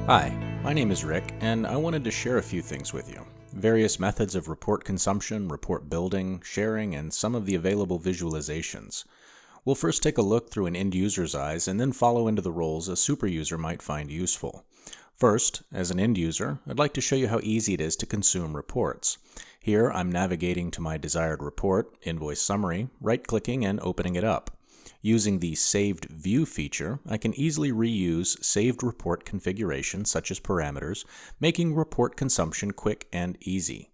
Hi, my name is Rick, and I wanted to share a few things with you. Various methods of report consumption, report building, sharing, and some of the available visualizations. We'll first take a look through an end user's eyes and then follow into the roles a super user might find useful. First, as an end user, I'd like to show you how easy it is to consume reports. Here, I'm navigating to my desired report, invoice summary, right-clicking and opening it up. Using the Saved View feature, I can easily reuse saved report configuration such as parameters, making report consumption quick and easy.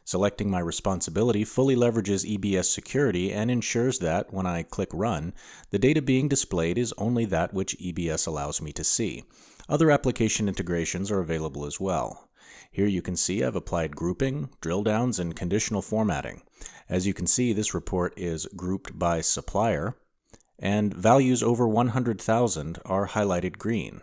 Selecting my responsibility fully leverages EBS security and ensures that, when I click Run, the data being displayed is only that which EBS allows me to see. Other application integrations are available as well. Here you can see I've applied grouping, drill downs, and conditional formatting. As you can see, this report is grouped by supplier, and values over 100,000 are highlighted green.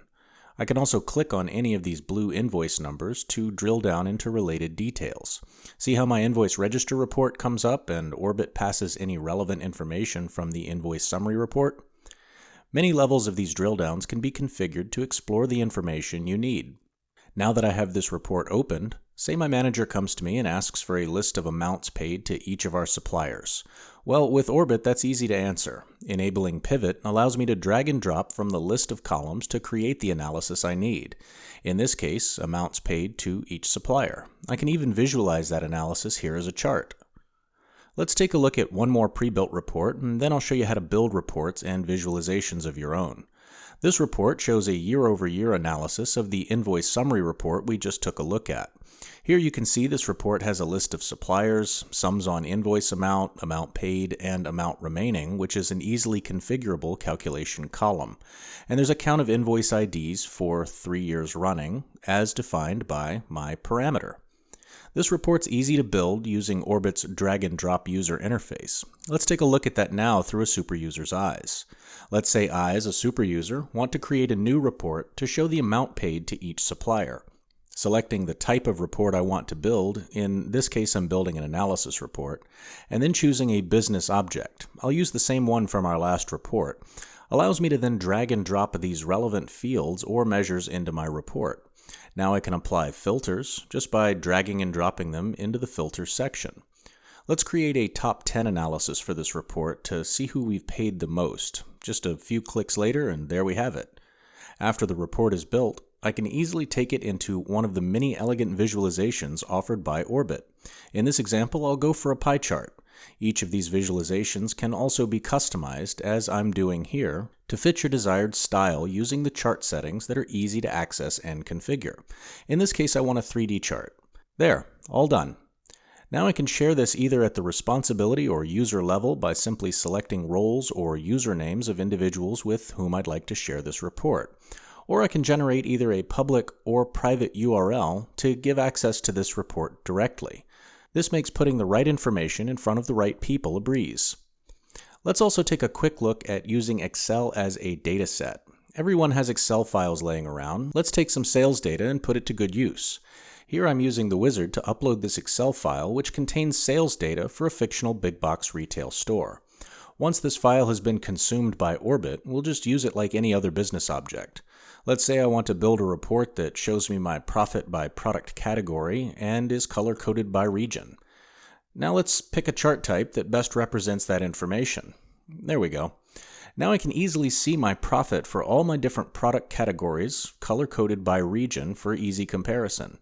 I can also click on any of these blue invoice numbers to drill down into related details. See how my invoice register report comes up and Orbit passes any relevant information from the invoice summary report? Many levels of these drill downs can be configured to explore the information you need. Now that I have this report opened, say my manager comes to me and asks for a list of amounts paid to each of our suppliers. Well, with Orbit, that's easy to answer. Enabling Pivot allows me to drag and drop from the list of columns to create the analysis I need. In this case, amounts paid to each supplier. I can even visualize that analysis here as a chart. Let's take a look at one more pre-built report, and then I'll show you how to build reports and visualizations of your own. This report shows a year-over-year analysis of the invoice summary report we just took a look at. Here you can see this report has a list of suppliers, sums on invoice amount, amount paid, and amount remaining, which is an easily configurable calculation column. And there's a count of invoice IDs for 3 years running, as defined by my parameter. This report's easy to build using Orbit's drag-and-drop user interface. Let's take a look at that now through a super user's eyes. Let's say I, as a super user, want to create a new report to show the amount paid to each supplier. Selecting the type of report I want to build, in this case I'm building an analysis report, and then choosing a business object. I'll use the same one from our last report. Allows me to then drag and drop these relevant fields or measures into my report. Now I can apply filters just by dragging and dropping them into the filters section. Let's create a top 10 analysis for this report to see who we've paid the most. Just a few clicks later and there we have it. After the report is built, I can easily take it into one of the many elegant visualizations offered by Orbit. In this example, I'll go for a pie chart. Each of these visualizations can also be customized, as I'm doing here, to fit your desired style using the chart settings that are easy to access and configure. In this case, I want a 3D chart. There, all done. Now I can share this either at the responsibility or user level by simply selecting roles or usernames of individuals with whom I'd like to share this report. Or I can generate either a public or private URL to give access to this report directly. This makes putting the right information in front of the right people a breeze. Let's also take a quick look at using Excel as a dataset. Everyone has Excel files laying around. Let's take some sales data and put it to good use. Here I'm using the wizard to upload this Excel file which contains sales data for a fictional big box retail store. Once this file has been consumed by Orbit, we'll just use it like any other business object. Let's say I want to build a report that shows me my profit by product category and is color-coded by region. Now let's pick a chart type that best represents that information. There we go. Now I can easily see my profit for all my different product categories, color-coded by region for easy comparison.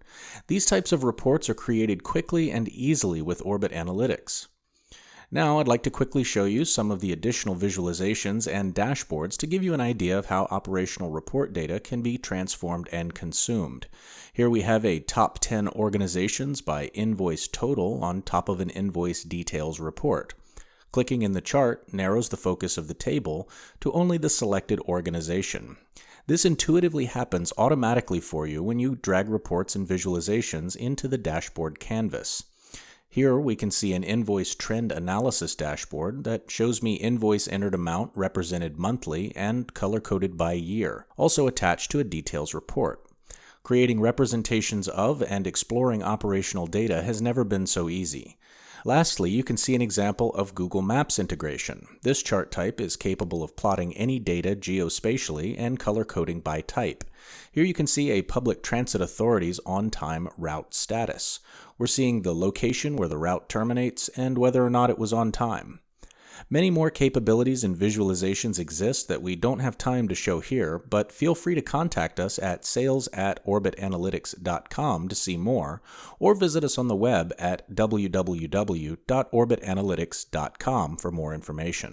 These types of reports are created quickly and easily with Orbit Analytics. Now I'd like to quickly show you some of the additional visualizations and dashboards to give you an idea of how operational report data can be transformed and consumed. Here we have a top 10 organizations by invoice total on top of an invoice details report. Clicking in the chart narrows the focus of the table to only the selected organization. This intuitively happens automatically for you when you drag reports and visualizations into the dashboard canvas. Here we can see an invoice trend analysis dashboard that shows me invoice entered amount represented monthly and color-coded by year, also attached to a details report. Creating representations of and exploring operational data has never been so easy. Lastly, you can see an example of Google Maps integration. This chart type is capable of plotting any data geospatially and color coding by type. Here you can see a public transit authority's on-time route status. We're seeing the location where the route terminates and whether or not it was on time. Many more capabilities and visualizations exist that we don't have time to show here, but feel free to contact us at sales@orbitanalytics.com to see more, or visit us on the web at www.orbitanalytics.com for more information.